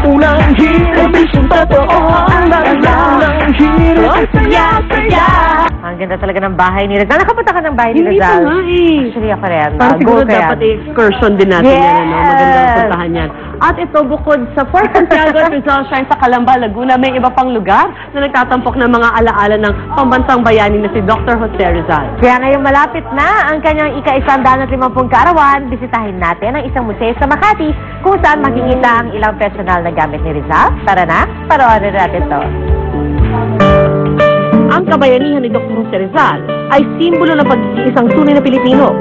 Unang hirit, bisyong totoo. Ang unang hirit, saya-saya. Ang ganda talaga ng bahay ni Rizal. Nakapunta ka ng bahay ni Hindi Rizal? pa nga eh. Actually, ako rin. Parang siguro Go kaya. dapat i-excursion din natin Yes! yan, ano? Magandang puntahan yan. At ito, bukod sa Fort Santiago at Rizal Shrine sa Calamba, Laguna, may iba pang lugar na nagtatampok ng mga alaala ng pambansang bayani na si Dr. Jose Rizal. Kaya ngayong malapit na ang kanyang ika-150 kaarawan, bisitahin natin ang isang museo sa Makati kung saan makikita ang ilang personal na gamit ni Rizal. Tara na, panoorin natin to. Ang kabayanihan ni Dr. Jose Rizal ay simbolo ng pag-iisang tunay na Pilipino.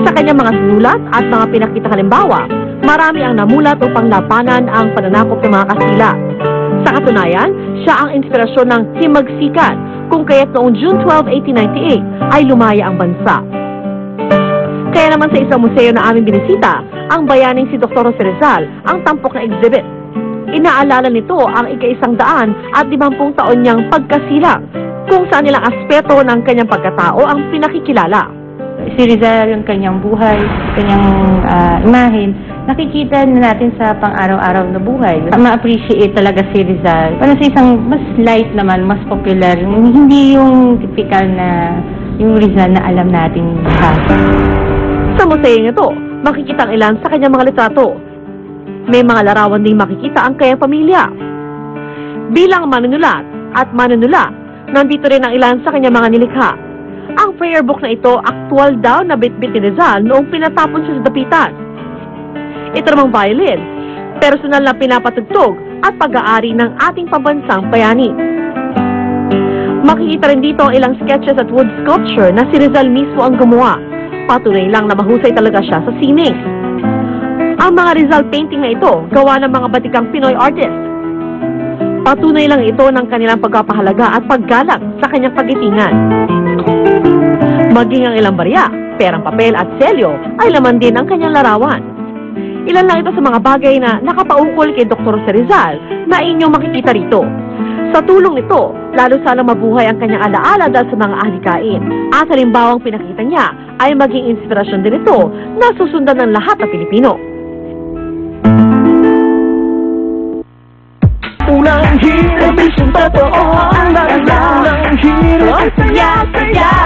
Sa kanyang mga sinulat at mga pinakita halimbawa, marami ang namulat upang labanan ang pananakop ng mga Kastila. Sa katunayan, siya ang inspirasyon ng himagsikan kung kaya't noong June 12, 1898 ay lumaya ang bansa. Kaya naman sa isang museo na aming binisita, ang bayaning si Dr. Jose Rizal ang tampok na exhibit. Inaalala nito ang ika-150 taon niyang pagkasilang, kung saan nilang aspeto ng kanyang pagkatao ang pinakikilala. Si Rizal, yung kanyang buhay, kanyang imahen, nakikita na natin sa pang-araw-araw na buhay. Ma-appreciate talaga si Rizal. Para sa isang mas light naman, mas popular. Hindi yung typical na yung Rizal na alam natin lahat. Sa museo ito, makikita ang ilan sa kanyang mga litrato. May mga larawan ding makikita ang kanyang pamilya. Bilang manunulat at manunula, nandito rin ang ilan sa kanyang mga nilikha. Ang prayer book na ito, aktual daw na bitbit ni Rizal noong pinatapon siya sa dapitan. Ito namang violin, personal na pinapatugtog at pag-aari ng ating pambansang bayani. Makikita rin dito ang ilang sketches at wood sculpture na si Rizal mismo ang gumawa. Patunay lang na mahusay talaga siya sa sining. Ang mga Rizal painting na ito, gawa ng mga batikang Pinoy artist. Patunay lang ito ng kanilang pagpapahalaga at paggalang sa kanyang pagitingan. Maging ang ilang barya, perang papel at selyo ay laman din ang kanyang larawan. Ilan lang ito sa mga bagay na nakapaukol kay Dr. Jose Rizal na inyong makikita rito. Sa tulong nito, lalo salang mabuhay ang kanyang alaala dahil sa mga ahlikain. At halimbawang pinakita niya ay maging inspirasyon din ito na susundan ng lahat na Pilipino. Unang hirit, bisyong totoo. Ang unang hirit, saya-saya.